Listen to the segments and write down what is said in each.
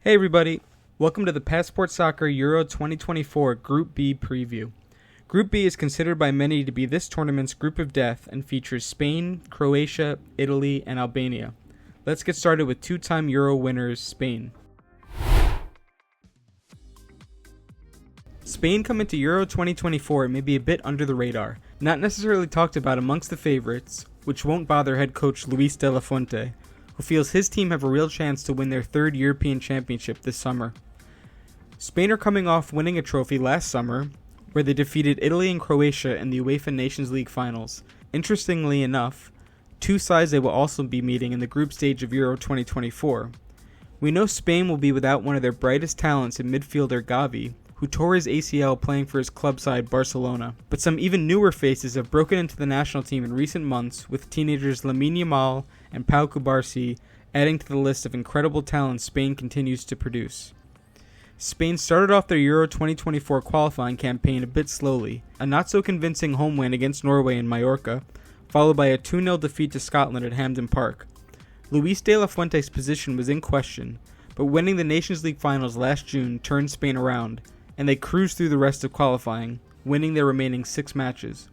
Hey everybody, welcome to the Passport Soccer Euro 2024 Group B preview. Group B is considered by many to be this tournament's group of death and features Spain, Croatia, Italy, and Albania. Let's get started with two-time Euro winners Spain. Spain come into Euro 2024 and may be a bit under the radar, not necessarily talked about amongst the favorites, which won't bother head coach Luis de la Fuente, who feels his team have a real chance to win their third European Championship this summer. Spain are coming off winning a trophy last summer, where they defeated Italy and Croatia in the UEFA Nations League finals. Interestingly enough, two sides they will also be meeting in the group stage of Euro 2024. We know Spain will be without one of their brightest talents in midfielder Gavi, who tore his ACL playing for his club side Barcelona. But some even newer faces have broken into the national team in recent months, with teenagers Lamine Yamal and Pau Cubarsí adding to the list of incredible talent Spain continues to produce. Spain started off their Euro 2024 qualifying campaign a bit slowly, a not-so-convincing home win against Norway in Mallorca, followed by a 2-0 defeat to Scotland at Hampden Park. Luis de la Fuente's position was in question, but winning the Nations League finals last June turned Spain around, and they cruised through the rest of qualifying, winning their remaining 6 matches.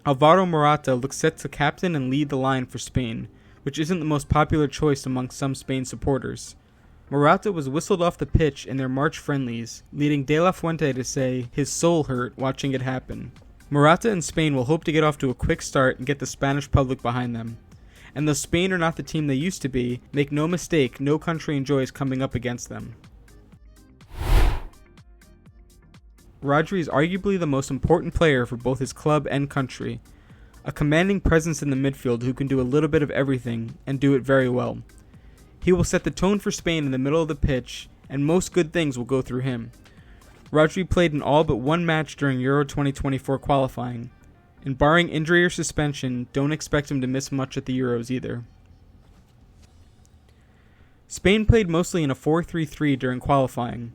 Alvaro Morata looks set to captain and lead the line for Spain, which isn't the most popular choice among some Spain supporters. Morata was whistled off the pitch in their March friendlies, leading De La Fuente to say his soul hurt watching it happen. Morata and Spain will hope to get off to a quick start and get the Spanish public behind them. And though Spain are not the team they used to be, make no mistake, no country enjoys coming up against them. Rodri is arguably the most important player for both his club and country. A commanding presence in the midfield who can do a little bit of everything and do it very well. He will set the tone for Spain in the middle of the pitch, and most good things will go through him. Rodri played in all but one match during Euro 2024 qualifying, and barring injury or suspension, don't expect him to miss much at the Euros either. Spain played mostly in a 4-3-3 during qualifying,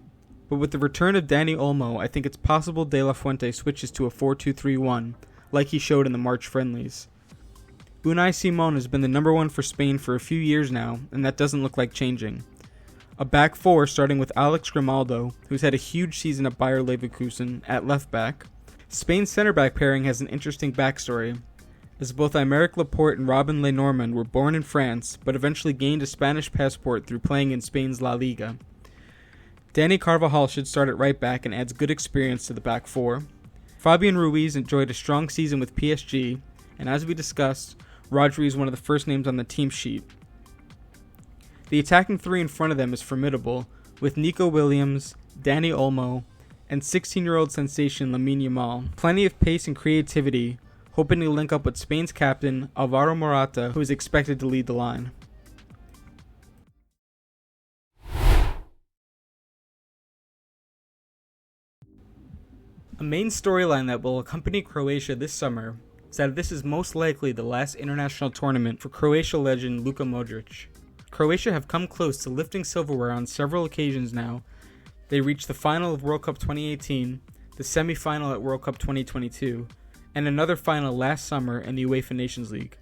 but with the return of Dani Olmo, I think it's possible De La Fuente switches to a 4-2-3-1, like he showed in the March friendlies. Unai Simon has been the number one for Spain for a few years now, and that doesn't look like changing. A back four starting with Alex Grimaldo, who's had a huge season at Bayer Leverkusen, at left back. Spain's center back pairing has an interesting backstory, as both Aymeric Laporte and Robin Lenormand were born in France, but eventually gained a Spanish passport through playing in Spain's La Liga. Dani Carvajal should start at right back and adds good experience to the back four. Fabian Ruiz enjoyed a strong season with PSG, and as we discussed, Rodri is one of the first names on the team sheet. The attacking three in front of them is formidable, with Nico Williams, Dani Olmo, and 16-year-old sensation Lamine Yamal. Plenty of pace and creativity, hoping to link up with Spain's captain, Alvaro Morata, who is expected to lead the line. A main storyline that will accompany Croatia this summer is that this is most likely the last international tournament for Croatia legend Luka Modric. Croatia have come close to lifting silverware on several occasions now. They reached the final of World Cup 2018, the semi-final at World Cup 2022, and another final last summer in the UEFA Nations League.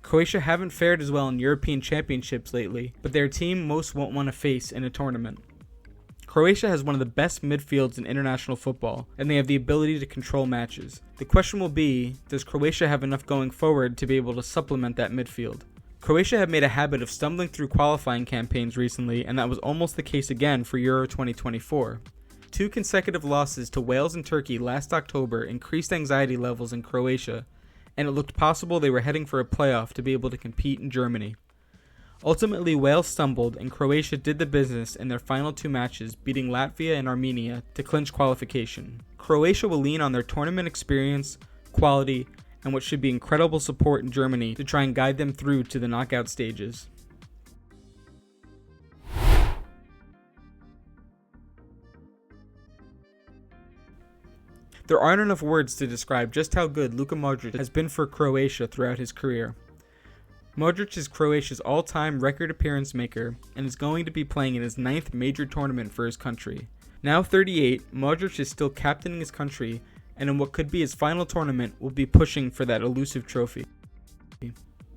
Croatia haven't fared as well in European Championships lately, but they're a team most won't want to face in a tournament. Croatia has one of the best midfields in international football, and they have the ability to control matches. The question will be, does Croatia have enough going forward to be able to supplement that midfield? Croatia have made a habit of stumbling through qualifying campaigns recently, and that was almost the case again for Euro 2024. 2 consecutive losses to Wales and Turkey last October increased anxiety levels in Croatia, and it looked possible they were heading for a playoff to be able to compete in Germany. Ultimately, Wales stumbled and Croatia did the business in their final 2 matches, beating Latvia and Armenia to clinch qualification. Croatia will lean on their tournament experience, quality, and what should be incredible support in Germany to try and guide them through to the knockout stages. There aren't enough words to describe just how good Luka Modric has been for Croatia throughout his career. Modric is Croatia's all-time record appearance maker and is going to be playing in his 9th major tournament for his country. Now 38, Modric is still captaining his country, and in what could be his final tournament will be pushing for that elusive trophy.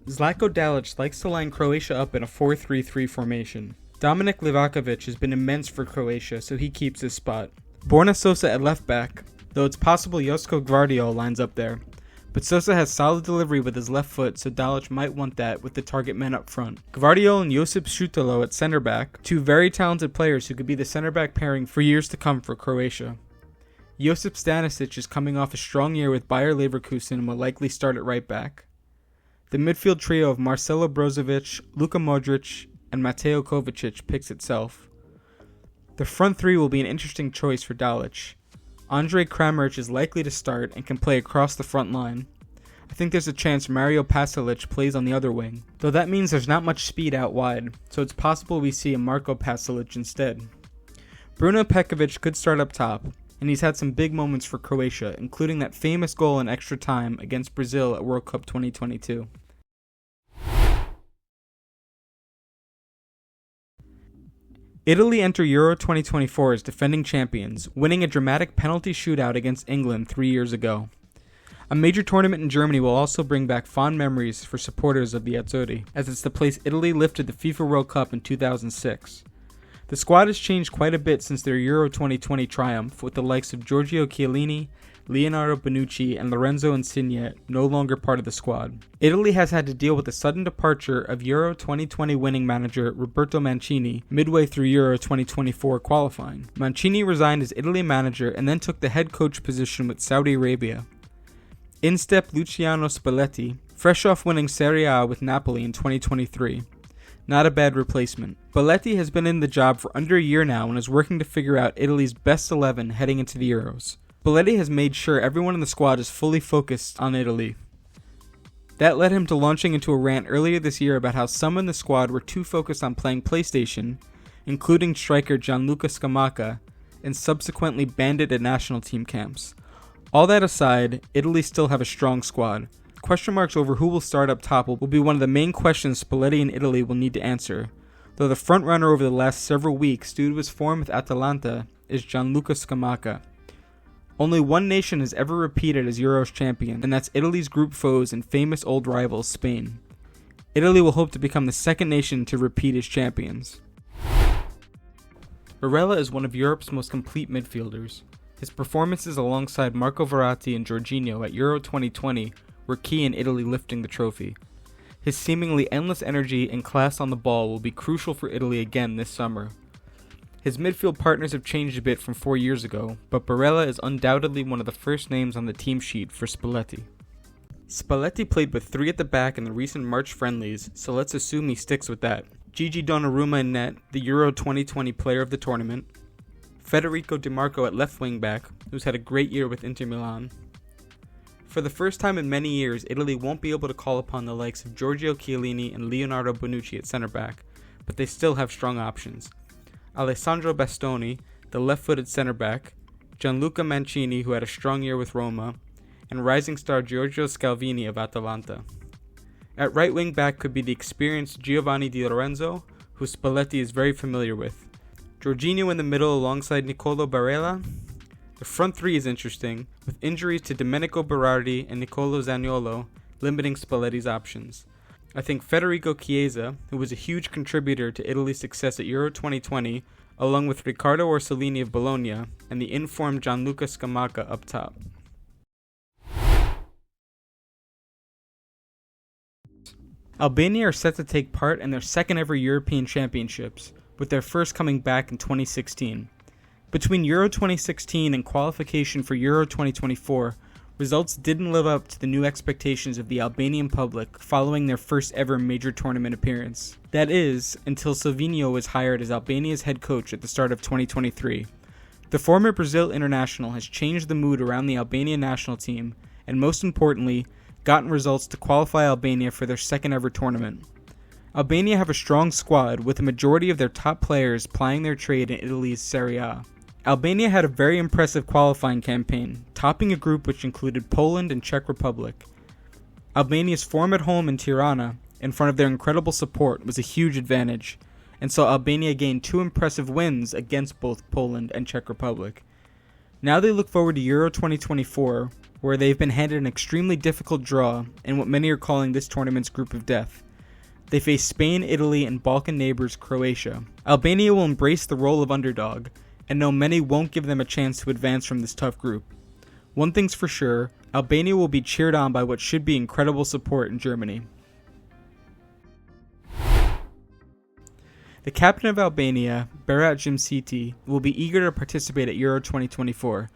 Zlatko Dalic likes to line Croatia up in a 4-3-3 formation. Dominik Livakovic has been immense for Croatia, so he keeps his spot. Borna Sosa at left back, though it's possible Josko Gvardiol lines up there. But Sosa has solid delivery with his left foot, so Dalic might want that with the target men up front. Gvardiol and Josip Šutalo at center back, two very talented players who could be the center back pairing for years to come for Croatia. Josip Stanisic is coming off a strong year with Bayer Leverkusen and will likely start at right back. The midfield trio of Marcelo Brozovic, Luka Modric, and Mateo Kovacic picks itself. The front three will be an interesting choice for Dalic. Andre Kramaric is likely to start and can play across the front line. I think there's a chance Mario Pasalic plays on the other wing, though that means there's not much speed out wide, so it's possible we see a Marko Pasalic instead. Bruno Pekovic could start up top, and he's had some big moments for Croatia, including that famous goal in extra time against Brazil at World Cup 2022. Italy enter Euro 2024 as defending champions, winning a dramatic penalty shootout against England 3 years ago. A major tournament in Germany will also bring back fond memories for supporters of the Azzurri, as it's the place Italy lifted the FIFA World Cup in 2006. The squad has changed quite a bit since their Euro 2020 triumph, with the likes of Giorgio Chiellini, Leonardo Bonucci, and Lorenzo Insigne no longer part of the squad. Italy has had to deal with the sudden departure of Euro 2020 winning manager Roberto Mancini midway through Euro 2024 qualifying. Mancini resigned as Italy manager and then took the head coach position with Saudi Arabia. In stepped Luciano Spalletti, fresh off winning Serie A with Napoli in 2023. Not a bad replacement. Spalletti has been in the job for under a year now and is working to figure out Italy's best 11 heading into the Euros. Spalletti has made sure everyone in the squad is fully focused on Italy. That led him to launching into a rant earlier this year about how some in the squad were too focused on playing PlayStation, including striker Gianluca Scamacca, and subsequently banned it at national team camps. All that aside, Italy still have a strong squad. Question marks over who will start up top will be one of the main questions Spalletti and Italy will need to answer, though the front runner over the last several weeks due to his form with Atalanta is Gianluca Scamacca. Only one nation has ever repeated as Euros champion, and that's Italy's group foes and famous old rivals, Spain. Italy will hope to become the second nation to repeat as champions. Barella is one of Europe's most complete midfielders. His performances alongside Marco Verratti and Jorginho at Euro 2020 were key in Italy lifting the trophy. His seemingly endless energy and class on the ball will be crucial for Italy again this summer. His midfield partners have changed a bit from 4 years ago, but Barella is undoubtedly one of the first names on the team sheet for Spalletti. Spalletti played with 3 at the back in the recent March friendlies, so let's assume he sticks with that. Gigi Donnarumma in net, the Euro 2020 player of the tournament. Federico Di Marco at left wing back, who's had a great year with Inter Milan. For the first time in many years, Italy won't be able to call upon the likes of Giorgio Chiellini and Leonardo Bonucci at center back, but they still have strong options. Alessandro Bastoni, the left-footed center back, Gianluca Mancini, who had a strong year with Roma, and rising star Giorgio Scalvini of Atalanta. At right wing back could be the experienced Giovanni Di Lorenzo, who Spalletti is very familiar with. Jorginho in the middle alongside Nicolo Barella. The front three is interesting, with injuries to Domenico Berardi and Nicolo Zaniolo limiting Spalletti's options. I think Federico Chiesa, who was a huge contributor to Italy's success at Euro 2020, along with Riccardo Orsolini of Bologna, and the informed Gianluca Scamacca up top. Albania are set to take part in their second ever European Championships, with their first coming back in 2016. Between Euro 2016 and qualification for Euro 2024, results didn't live up to the new expectations of the Albanian public following their first ever major tournament appearance. That is, until Silvino was hired as Albania's head coach at the start of 2023. The former Brazil international has changed the mood around the Albanian national team, and most importantly, gotten results to qualify Albania for their second ever tournament. Albania have a strong squad, with a majority of their top players plying their trade in Italy's Serie A. Albania had a very impressive qualifying campaign, topping a group which included Poland and Czech Republic. Albania's form at home in Tirana, in front of their incredible support, was a huge advantage, and saw Albania gain 2 impressive wins against both Poland and Czech Republic. Now they look forward to Euro 2024, where they've been handed an extremely difficult draw in what many are calling this tournament's group of death. They face Spain, Italy, and Balkan neighbors Croatia. Albania will embrace the role of underdog, and know many won't give them a chance to advance from this tough group. One thing's for sure, Albania will be cheered on by what should be incredible support in Germany. The captain of Albania, Berat Jimsiti, will be eager to participate at Euro 2024.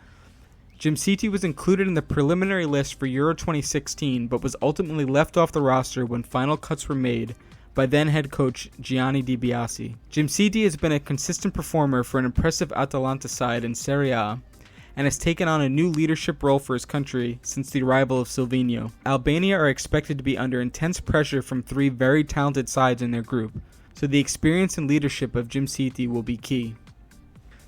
Jimsiti was included in the preliminary list for Euro 2016, but was ultimately left off the roster when final cuts were made by then head coach Gianni Di Biase. Jimsiti has been a consistent performer for an impressive Atalanta side in Serie A, and has taken on a new leadership role for his country since the arrival of Silvino. Albania are expected to be under intense pressure from three very talented sides in their group, so the experience and leadership of Jimsiti will be key.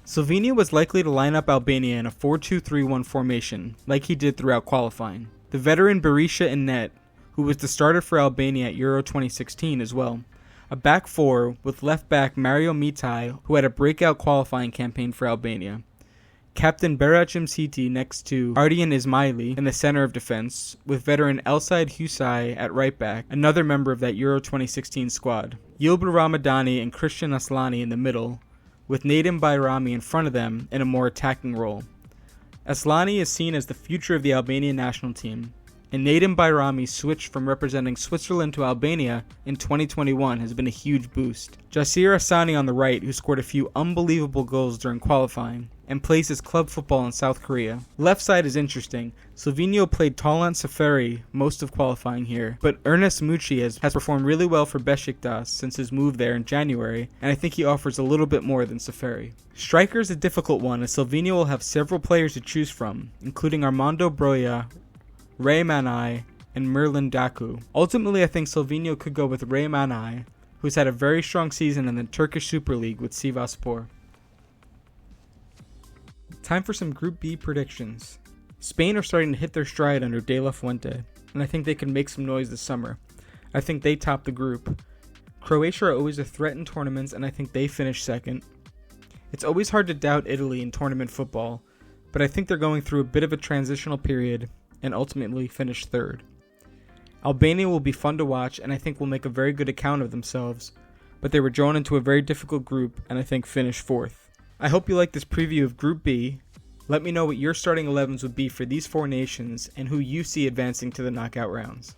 Silvino was likely to line up Albania in a 4-2-3-1 formation, like he did throughout qualifying. The veteran Berisha in net, who was the starter for Albania at Euro 2016 as well. A back four with left back Mario Mitai, who had a breakout qualifying campaign for Albania. Captain Berat Jimsiti next to Ardian Ismaili in the center of defense, with veteran Elsaid Husai at right back, another member of that Euro 2016 squad. Yilbir Ramadani and Christian Aslani in the middle, with Nadim Bayrami in front of them in a more attacking role. Aslani is seen as the future of the Albanian national team, and Nadim Bayrami's switch from representing Switzerland to Albania in 2021 has been a huge boost. Jasir Asani on the right, who scored a few unbelievable goals during qualifying, and plays his club football in South Korea. Left side is interesting. Silvino played Talant Safari most of qualifying here, but Ernest Mucci has performed really well for Besiktas since his move there in January, and I think he offers a little bit more than Safari. Striker is a difficult one, as Silvino will have several players to choose from, including Armando Broja, Ray Manai, and Merlin Daku. Ultimately, I think Silvino could go with Ray Manai, who's had a very strong season in the Turkish Super League with Sivasspor. Time for some Group B predictions. Spain are starting to hit their stride under De La Fuente, and I think they can make some noise this summer. I think they top the group. Croatia are always a threat in tournaments, and I think they finish second. It's always hard to doubt Italy in tournament football, but I think they're going through a bit of a transitional period and ultimately finish third. Albania will be fun to watch, and I think will make a very good account of themselves, but they were drawn into a very difficult group and I think finish fourth. I hope you like this preview of Group B. Let me know what your starting 11s would be for these four nations and who you see advancing to the knockout rounds.